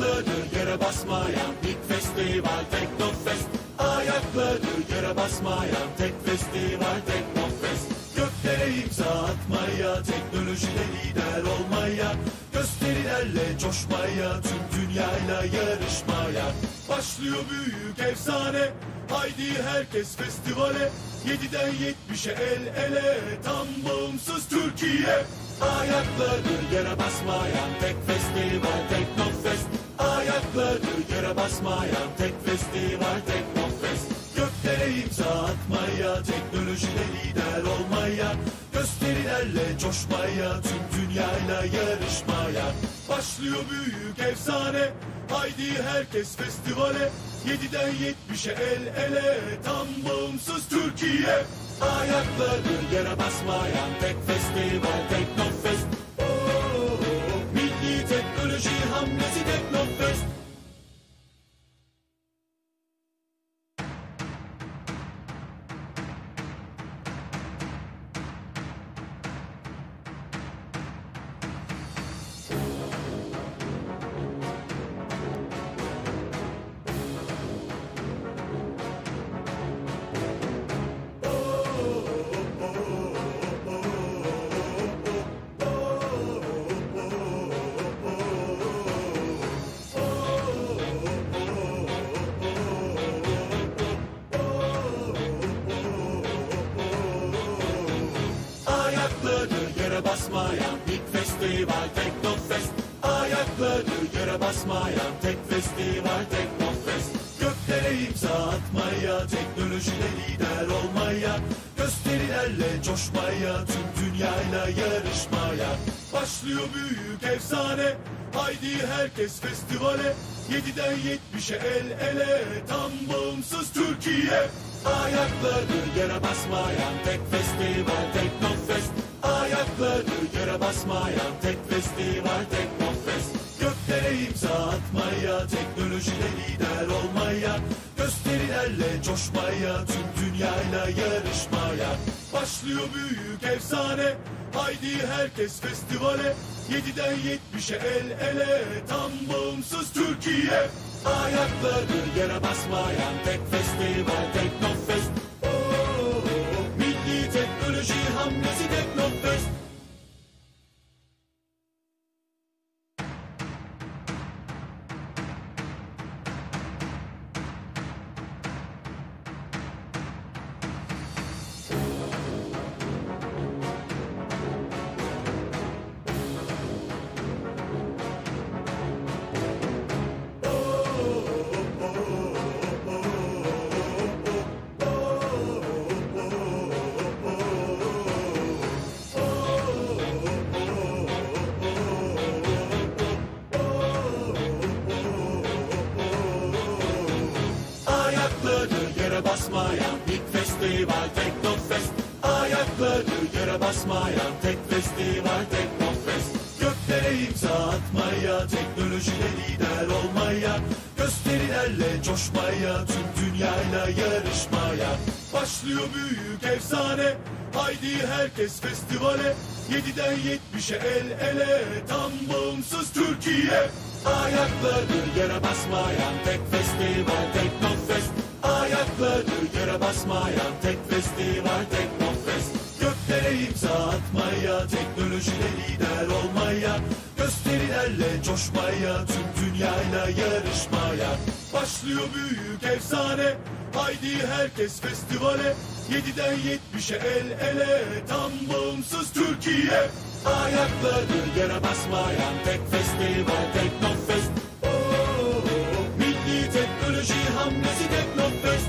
Ayakları yere basmayan tek festival Teknofest. Ayakları yere basmayan tek festival Teknofest. Göklere imza atmaya, teknolojide lider olmaya, gösterilerle coşmaya, tüm dünyayla yarışmaya. Başlıyor büyük efsane, haydi herkes festivale. 7'den 70'e el ele, tam bağımsız Türkiye. Ayakları yere basmayan tek festival Teknofest. Ayakları yere basmayan tek festival Teknofest. Göklere imza atmaya, teknolojide lider olmaya, gösterilerle coşmaya, tüm dünyayla yarışmaya. Başlıyor büyük efsane, haydi herkes festivale. 7'den 70'e el ele, tam bağımsız Türkiye. Ayakları yere basmayan tek festival Teknofest. Milli teknoloji hamlesi Teknofest. Ayakları yere basmayan ilk festival Teknofest. Ayakları yere basmayan tek festival Teknofest. Göklere imza atmaya, teknolojide lider olmaya, gösterilerle coşmaya, tüm dünyayla yarışmaya. Başlıyor büyük efsane, haydi herkes festivale. 7'den 70'e el ele, tam bağımsız Türkiye. Ayakları yere basmayan tek festival Teknofest. Ayakları yere basmayan tek festival Teknofest. Göklere imza atmaya, teknolojide lider olmaya, gösterilerle coşmaya, tüm dünyayla yarışmaya. Başlıyor büyük efsane, haydi herkes festivale. 7'den 70'e el ele, tam bağımsız Türkiye. Ayakları yere basmayan tek festival Teknofest. Milli teknoloji hamlesi Teknofest. Ayakları yere basmayan ilk festival Teknofest. Ayakları yere basmayan tek festival Teknofest. Göklere imza atmaya, teknolojide lider olmaya, gösterilerle coşmaya, tüm dünyayla yarışmaya. Başlıyor büyük efsane, haydi herkes festivale. 7'den 70'e el ele, tam bağımsız Türkiye. Ayakları yere basmayan tek festival Teknofest. Ayakları yere basmayan tek festival Teknofest. Göklere imza atmaya, teknolojide lider olmaya, gösterilerle coşmaya, tüm dünyayla yarışmaya. Başlıyor büyük efsane, haydi herkes festivale. 7'den 70'e el ele, tam bağımsız Türkiye. Ayakları yere basmayan tek festival Teknofest. Milli teknoloji hamlesi Teknofest.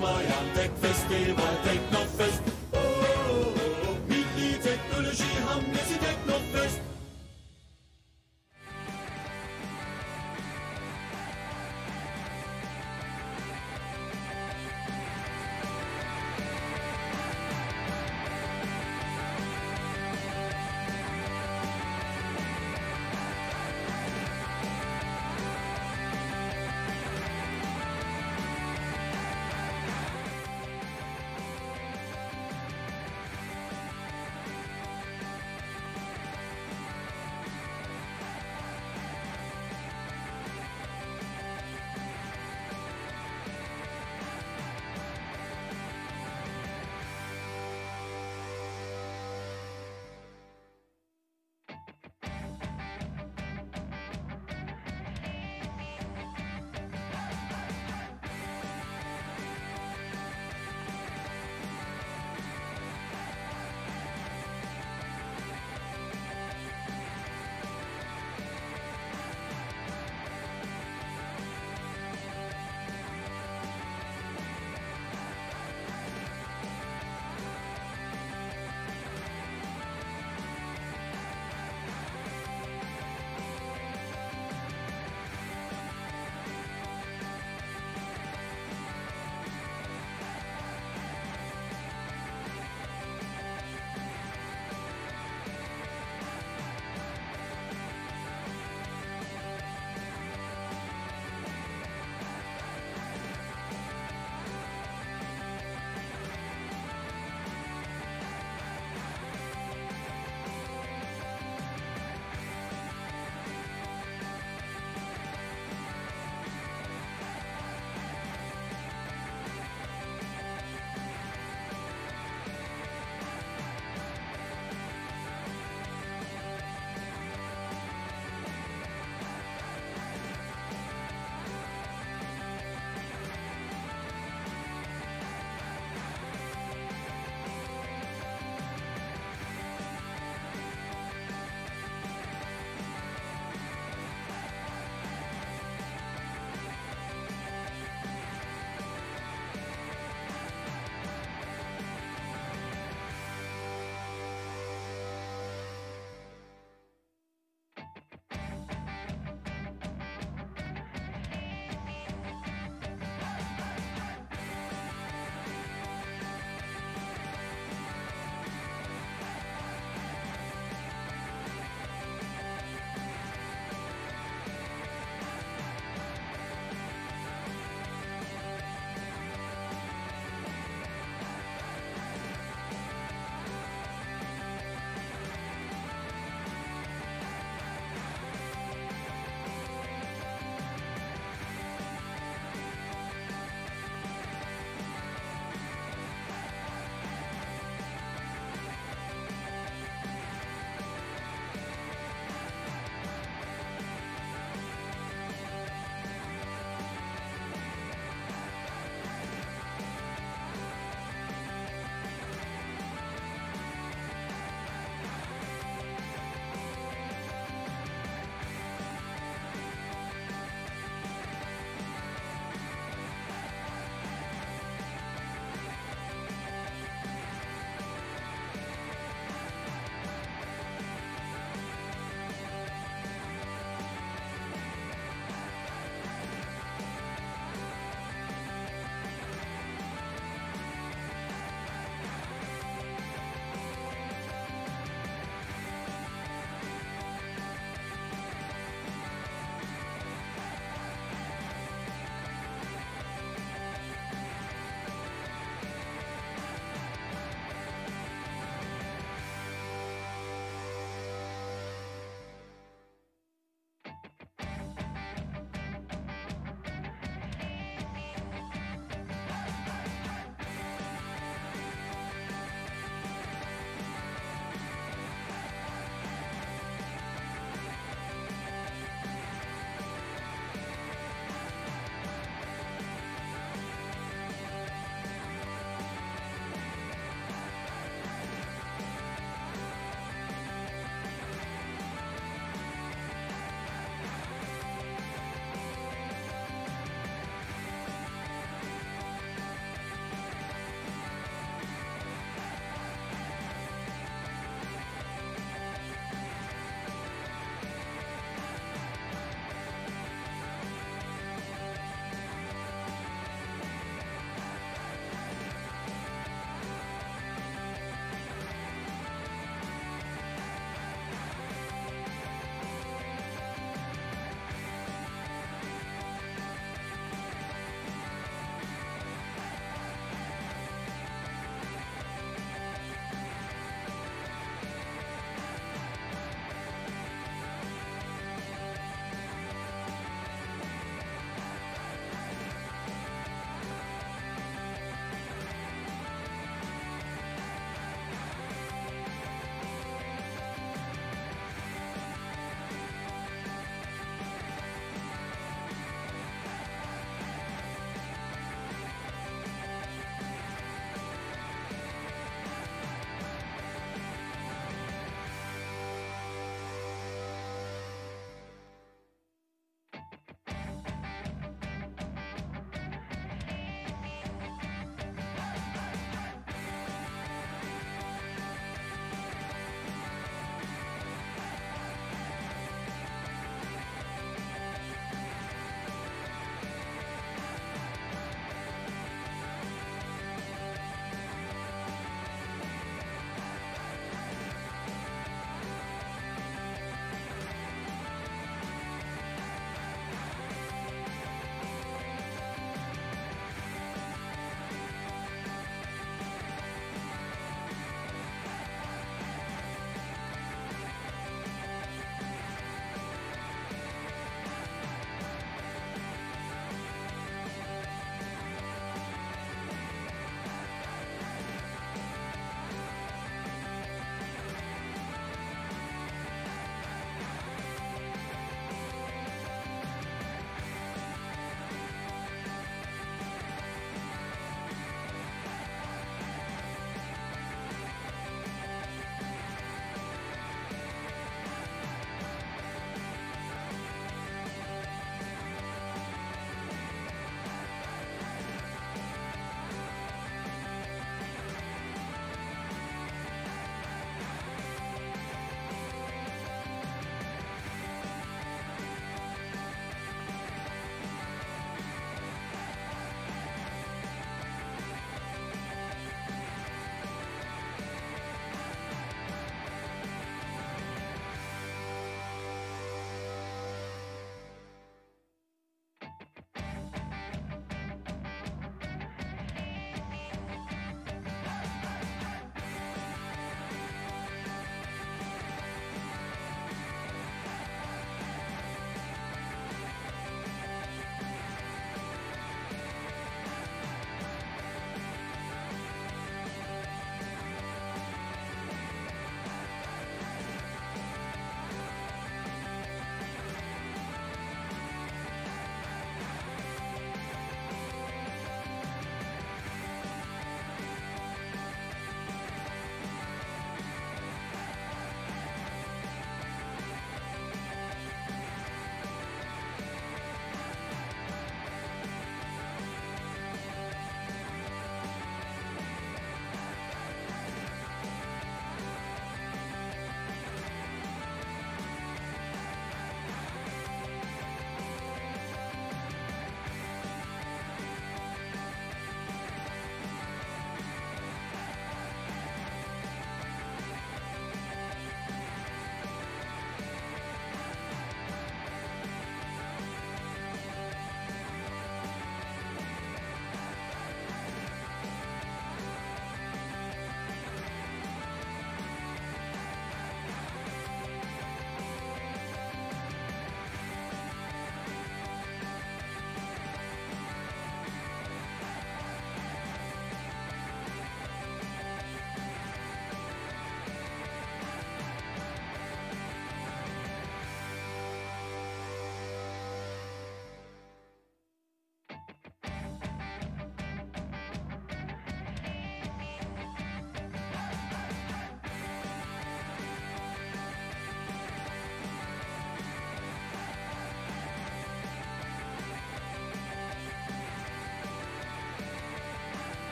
basmayan tek festival Teknofest. Milli teknoloji hamlesi Teknofest.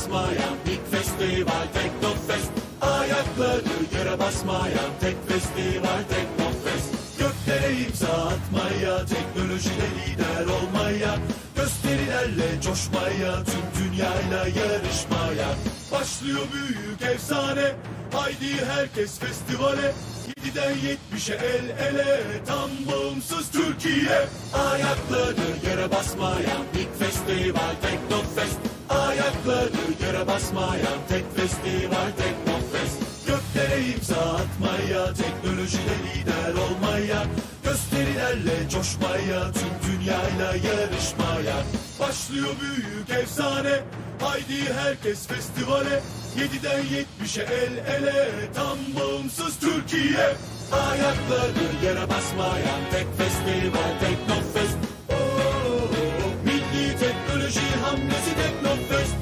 basmayan ilk festival Teknofest. Ayakları yere basmayan tek festival Teknofest. Göklere imza atmaya, teknolojide lider olmaya, gösterilerle coşmaya, tüm dünyayla yarışmaya. Başlıyor büyük efsane, haydi herkes festivale. 7'den 70'e el ele, tam bağımsız Türkiye. Ayakları yere basmayan ilk festival Teknofest. Ayakları yere basmayan tek festival Teknofest. Göklere imza atmaya, teknolojide lider olmaya, gösterilerle coşmaya, tüm dünyayla yarışmaya. Başlıyor büyük efsane, haydi herkes festivale. 7'den 70'e el ele, tam bağımsız Türkiye. Ayakları yere basmayan tek festival Teknofest. Milli teknoloji hamlesi Teknofest.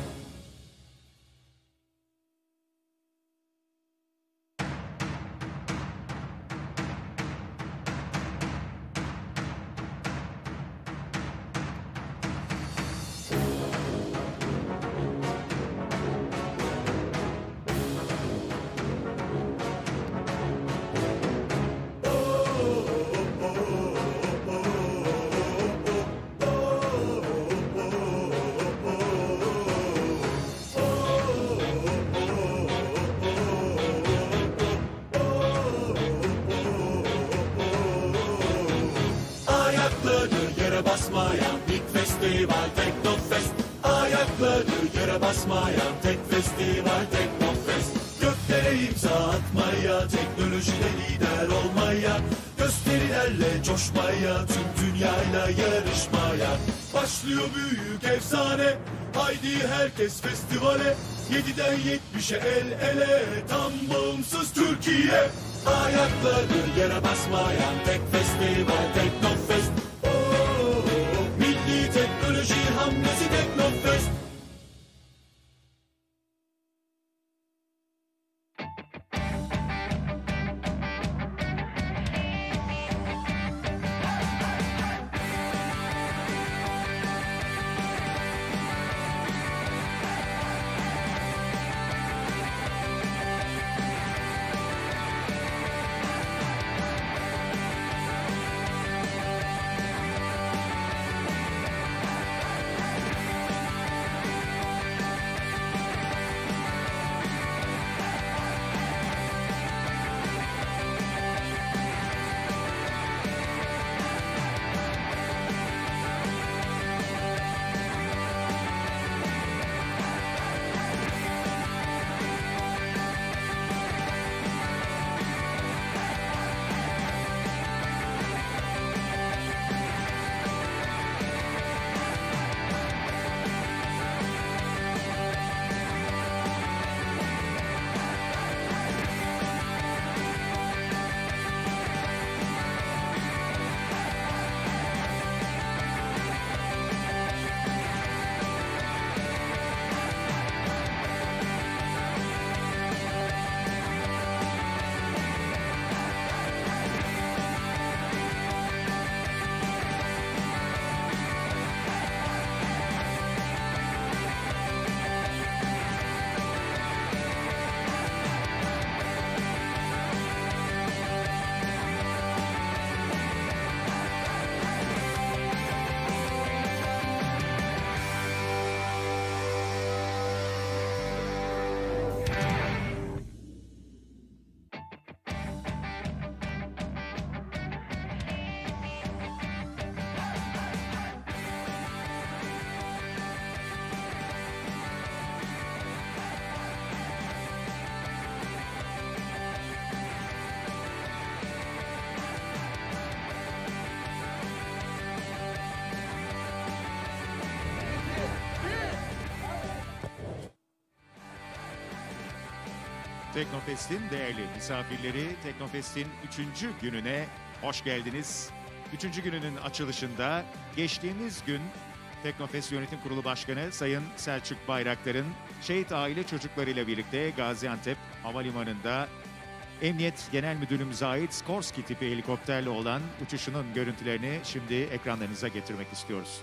Basmayan ilk festival Teknofest. Ayakları yere basmayan tek festival Teknofest. Göklere imza atmaya, teknolojide lider olmaya, gösterilerle coşmaya, tüm dünyayla yarışmaya. Başlıyor büyük efsane, haydi herkes festivale. 7'den 70'e el ele, tam bağımsız Türkiye. Ayakları yere basmayan tek festival Teknofest. Milli teknoloji hamlesi Teknofest. Teknofest'in değerli misafirleri, Teknofest'in 3. gününe hoş geldiniz. 3. gününün açılışında geçtiğimiz gün Teknofest Yönetim Kurulu Başkanı Sayın Selçuk Bayraktar'ın şehit aile çocuklarıyla birlikte Gaziantep Havalimanı'nda Emniyet Genel Müdürlüğümüze ait Skorsky tipi helikopterle olan uçuşunun görüntülerini şimdi ekranlarınıza getirmek istiyoruz.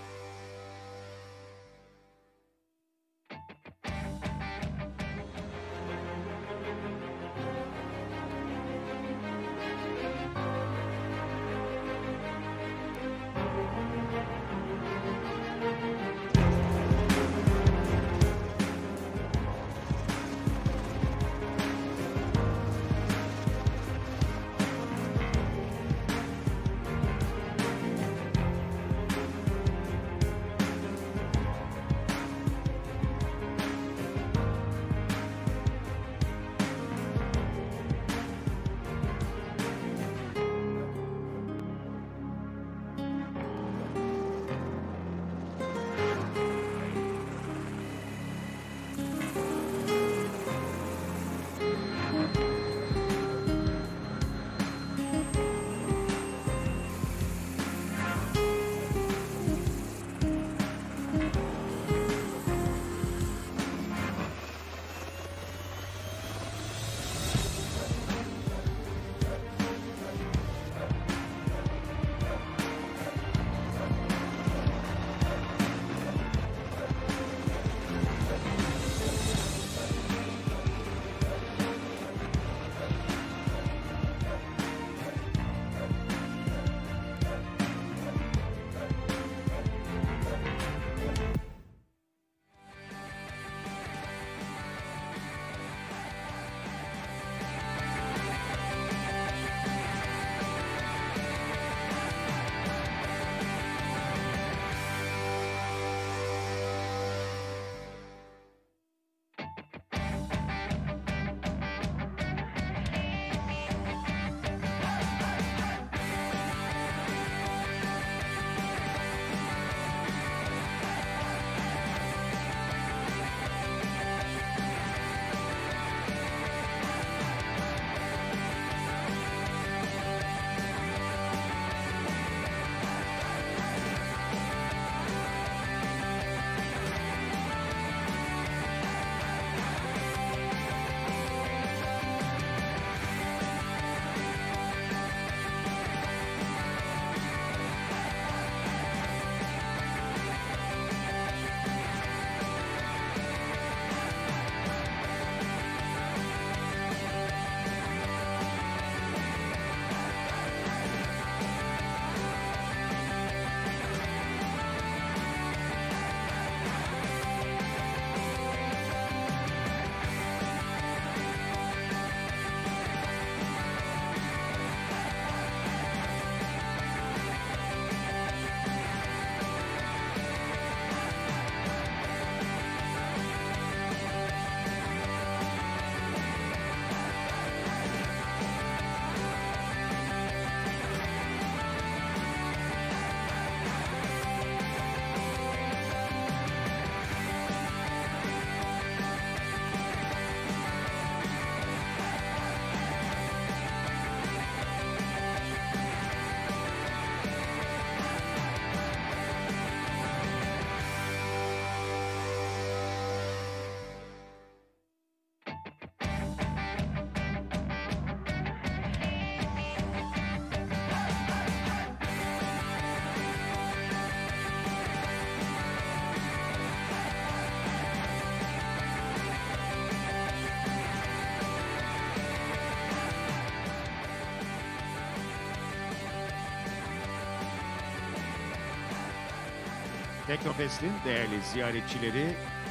Teknofest'in değerli ziyaretçileri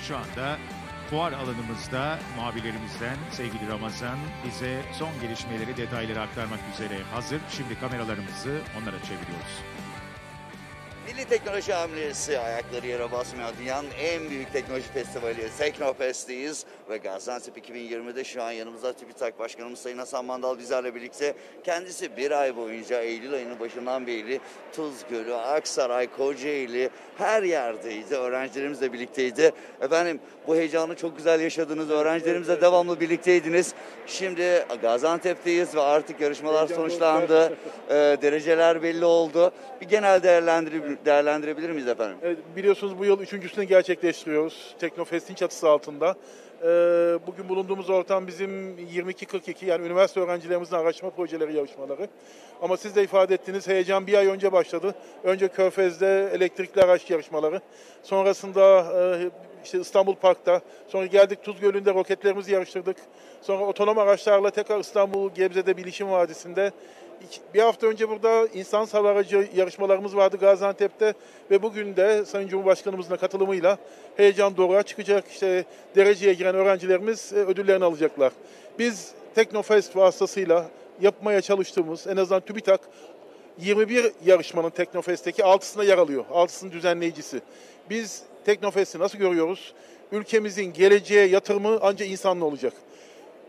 şu anda fuar alanımızda muhabirlerimizden sevgili Ramazan bize son gelişmeleri, detayları aktarmak üzere hazır. Şimdi kameralarımızı onlara çeviriyoruz. Milli Teknoloji Hamlesi ayakları yere basmayan dünyanın en büyük teknoloji festivali Teknofest'teyiz ve Gaziantep 2020'de şu an yanımızda TÜBİTAK Başkanımız Sayın Hasan Mandal bizlerle birlikte. Kendisi bir ay boyunca Eylül ayının başından beri Tuzgölü, Aksaray, Kocaeli her yerdeydi. Öğrencilerimizle birlikteydi. Efendim bu heyecanı çok güzel yaşadınız. Öğrencilerimizle devamlı birlikteydiniz. Şimdi Gaziantep'teyiz ve artık yarışmalar sonuçlandı. Dereceler belli oldu. Bir genel değerlendirebilir miyiz efendim? Evet, biliyorsunuz bu yıl üçüncüsünü gerçekleştiriyoruz Teknofest'in çatısı altında. Bugün bulunduğumuz ortam bizim 22-42 yani üniversite öğrencilerimizin araştırma projeleri yarışmaları. Ama siz de ifade ettiğiniz heyecan bir ay önce başladı. Önce Körfez'de elektrikli araç yarışmaları. Sonrasında işte İstanbul Park'ta. Sonra geldik Tuzgölü'nde roketlerimizi yarıştırdık. Sonra otonom araçlarla tekrar İstanbul Gebze'de Bilişim Vadisi'nde. Bir hafta önce burada insan hava aracı yarışmalarımız vardı Gaziantep'te ve bugün de Sayın Cumhurbaşkanımızın katılımıyla heyecan doğruğa çıkacak. İşte dereceye giren öğrencilerimiz ödüllerini alacaklar. Biz Teknofest vasıtasıyla yapmaya çalıştığımız en azından TÜBİTAK 21 yarışmanın Teknofest'teki 6'sında yer alıyor. 6'sının düzenleyicisi. Biz Teknofest'i nasıl görüyoruz? Ülkemizin geleceğe yatırımı ancak insanlı olacak.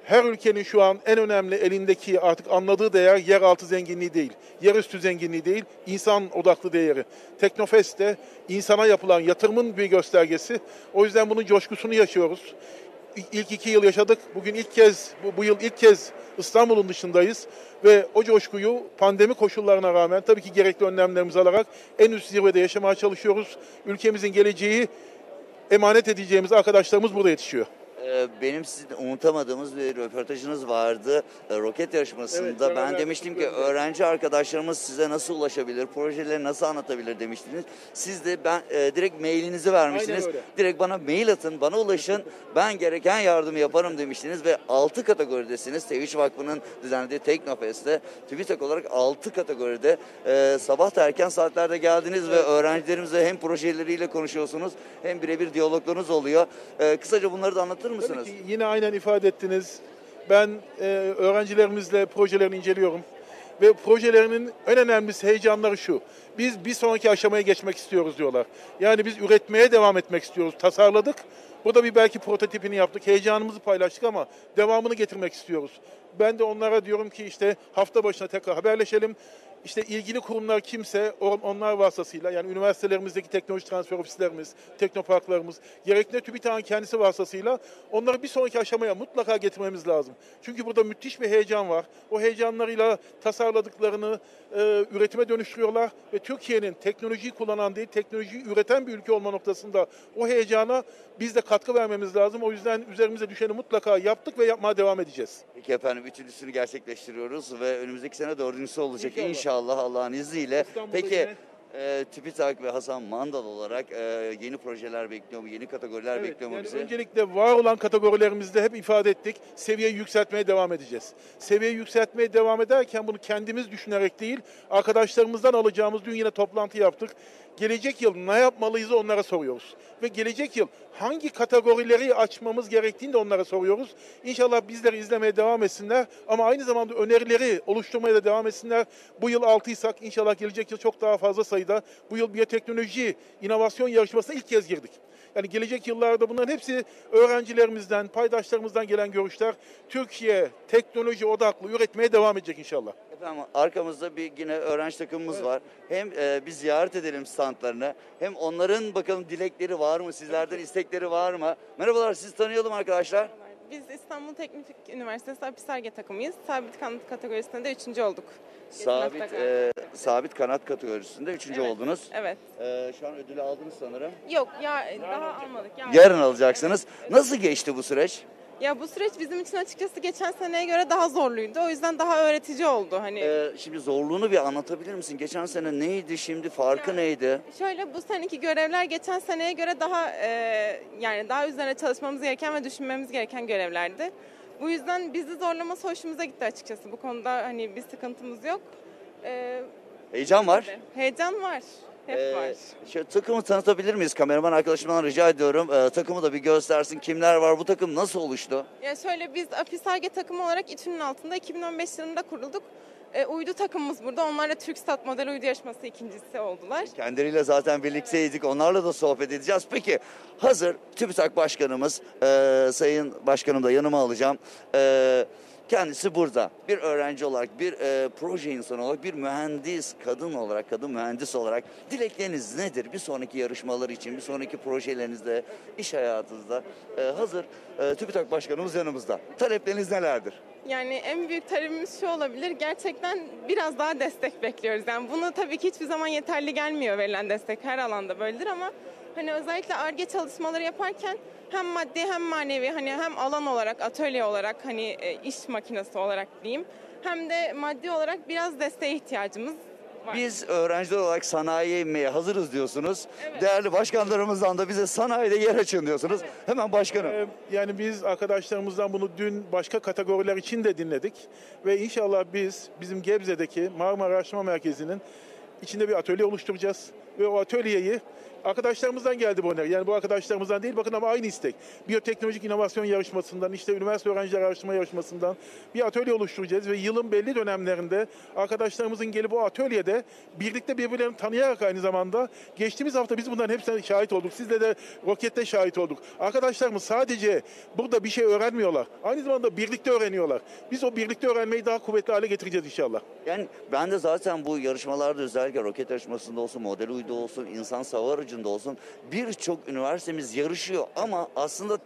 Her ülkenin şu an en önemli elindeki artık anladığı değer yeraltı zenginliği değil, yerüstü zenginliği değil, insan odaklı değeri. Teknofest'te insana yapılan yatırımın bir göstergesi. O yüzden bunun coşkusunu yaşıyoruz. İlk 2 yıl yaşadık. Bugün bu yıl ilk kez İstanbul'un dışındayız. Ve o coşkuyu pandemi koşullarına rağmen tabii ki gerekli önlemlerimizi alarak en üst zirvede yaşamaya çalışıyoruz. Ülkemizin geleceği emanet edeceğimiz arkadaşlarımız burada yetişiyor. Benim sizin unutamadığımız bir röportajınız vardı roket yarışmasında. Evet, ben demiştim ki öğrenci arkadaşlarımız size nasıl ulaşabilir, projeleri nasıl anlatabilir demiştiniz. Siz de direkt mailinizi vermiştiniz. Direkt bana mail atın, bana ulaşın. Ben gereken yardımı yaparım demiştiniz ve 6 kategoridesiniz. T3 Vakfı'nın düzenlediği Teknofest'te TÜBİTAK olarak 6 kategoride sabah da erken saatlerde geldiniz ve öğrencilerimizle hem projeleriyle konuşuyorsunuz hem birebir diyaloglarınız oluyor. Kısaca bunları da anlatır mısınız? Tabii ki yine aynen ifade ettiniz. Ben öğrencilerimizle projelerini inceliyorum. Ve projelerinin en önemlisi heyecanları şu. Biz bir sonraki aşamaya geçmek istiyoruz diyorlar. Yani biz üretmeye devam etmek istiyoruz. Tasarladık. Burada bir belki prototipini yaptık. Heyecanımızı paylaştık ama devamını getirmek istiyoruz. Ben de onlara diyorum ki işte hafta başına tekrar haberleşelim. İşte ilgili kurumlar kimse onlar vasıtasıyla yani üniversitelerimizdeki teknoloji transfer ofislerimiz, teknoparklarımız, gerekli TÜBİTAK'ın kendisi vasıtasıyla onları bir sonraki aşamaya mutlaka getirmemiz lazım. Çünkü burada müthiş bir heyecan var. O heyecanlarıyla tasarladıklarını üretime dönüştürüyorlar ve Türkiye'nin teknolojiyi kullanan değil, teknolojiyi üreten bir ülke olma noktasında o heyecana biz de katkı vermemiz lazım. O yüzden üzerimize düşeni mutlaka yaptık ve yapmaya devam edeceğiz. Peki efendim, üçüncüsünü gerçekleştiriyoruz ve önümüzdeki sene dördüncüsü olacak inşallah Allah'ın izniyle. Peki TÜBİTAK ve Hasan Mandal olarak yeni projeler bekliyor mu? Yeni kategoriler bekliyor mu yani bizi? Öncelikle var olan kategorilerimizde hep ifade ettik. Seviyeyi yükseltmeye devam edeceğiz. Seviyeyi yükseltmeye devam ederken bunu kendimiz düşünerek değil, arkadaşlarımızdan alacağımız dün yine toplantı yaptık. Gelecek yıl ne yapmalıyız onlara soruyoruz. Ve gelecek yıl hangi kategorileri açmamız gerektiğini de onlara soruyoruz. İnşallah bizleri izlemeye devam etsinler ama aynı zamanda önerileri oluşturmaya da devam etsinler. Bu yıl 6'ysak inşallah gelecek yıl çok daha fazla sayıda. Bu yıl biyoteknoloji inovasyon yarışmasına ilk kez girdik. Yani gelecek yıllarda bunların hepsi öğrencilerimizden, paydaşlarımızdan gelen görüşler. Türkiye teknoloji odaklı üretmeye devam edecek inşallah. Efendim arkamızda bir yine öğrenci takımımız var. Hem bir ziyaret edelim standlarını hem onların bakalım dilekleri var mı, sizlerden istekleri var mı? Merhabalar, sizi tanıyalım arkadaşlar. Biz İstanbul Teknik Üniversitesi Apis-Ar-Ge takımıyız. Sabit kanat kategorisinde de 3. olduk. Sabit kanat kategorisinde 3. oldunuz. Evet. Şu an ödülü aldınız sanırım. Yok ya daha almadık. Yarın alacaksınız. Evet. Nasıl geçti bu süreç? Ya bu süreç bizim için açıkçası geçen seneye göre daha zorluydu. O yüzden daha öğretici oldu. Şimdi zorluğunu bir anlatabilir misin? Geçen sene neydi, şimdi farkı neydi? Şöyle, bu seneki görevler geçen seneye göre daha yani daha üzerine çalışmamız gereken ve düşünmemiz gereken görevlerdi. Bu yüzden bizi zorlaması hoşumuza gitti açıkçası. Bu konuda hani bir sıkıntımız yok. Heyecan var. Heyecan var. Hep var. Şöyle takımı tanıtabilir miyiz? Kameraman arkadaşımdan rica ediyorum. Takımı da bir göstersin. Kimler var? Bu takım nasıl oluştu? Ya şöyle biz Afis-Ar-Ge takımı olarak İTÜ'nün altında 2015 yılında kurulduk. Uydu takımımız burada. Onlar da TürkSat model uydu yarışması ikincisi oldular. Kendileriyle zaten birlikteydik. Onlarla da sohbet edeceğiz. Peki hazır TÜBİTAK Başkanımız, Sayın Başkanım da yanıma alacağım. Kendisi burada. Bir öğrenci olarak, bir proje insanı olarak, bir mühendis, kadın olarak, kadın mühendis olarak dilekleriniz nedir? Bir sonraki yarışmalar için, bir sonraki projelerinizde, iş hayatınızda. Hazır TÜBİTAK Başkanımız yanımızda. Talepleriniz nelerdir? Yani en büyük talebimiz şu olabilir. Gerçekten biraz daha destek bekliyoruz. Yani bunu tabii ki hiçbir zaman yeterli gelmiyor verilen destek. Her alanda böyledir ama hani özellikle Ar-Ge çalışmaları yaparken hem maddi hem manevi hani hem alan olarak, atölye olarak hani iş makinesi olarak diyeyim hem de maddi olarak biraz desteğe ihtiyacımız var. Biz öğrenciler olarak sanayiye inmeye hazırız diyorsunuz. Evet. Değerli başkanlarımızdan da bize sanayide yer açın diyorsunuz. Hemen başkanım. Yani biz arkadaşlarımızdan bunu dün başka kategoriler için de dinledik. Ve inşallah bizim Gebze'deki Marmara Araştırma Merkezi'nin içinde bir atölye oluşturacağız. Ve o atölyeyi arkadaşlarımızdan geldi bu öneri. Yani bu arkadaşlarımızdan değil bakın ama aynı istek. Biyoteknolojik inovasyon yarışmasından, işte üniversite öğrenciler araştırma yarışmasından bir atölye oluşturacağız. Ve yılın belli dönemlerinde arkadaşlarımızın gelip o atölyede birlikte birbirlerini tanıyarak aynı zamanda geçtiğimiz hafta biz bunların hepsine şahit olduk. Sizle de Roket'te şahit olduk. Arkadaşlarımız sadece burada bir şey öğrenmiyorlar. Aynı zamanda birlikte öğreniyorlar. Biz o birlikte öğrenmeyi daha kuvvetli hale getireceğiz inşallah. Yani ben de zaten bu yarışmalarda özellikle roket yarışmasında olsun, model uydu olsun, insan hava aracında olsun birçok üniversitemiz yarışıyor ama aslında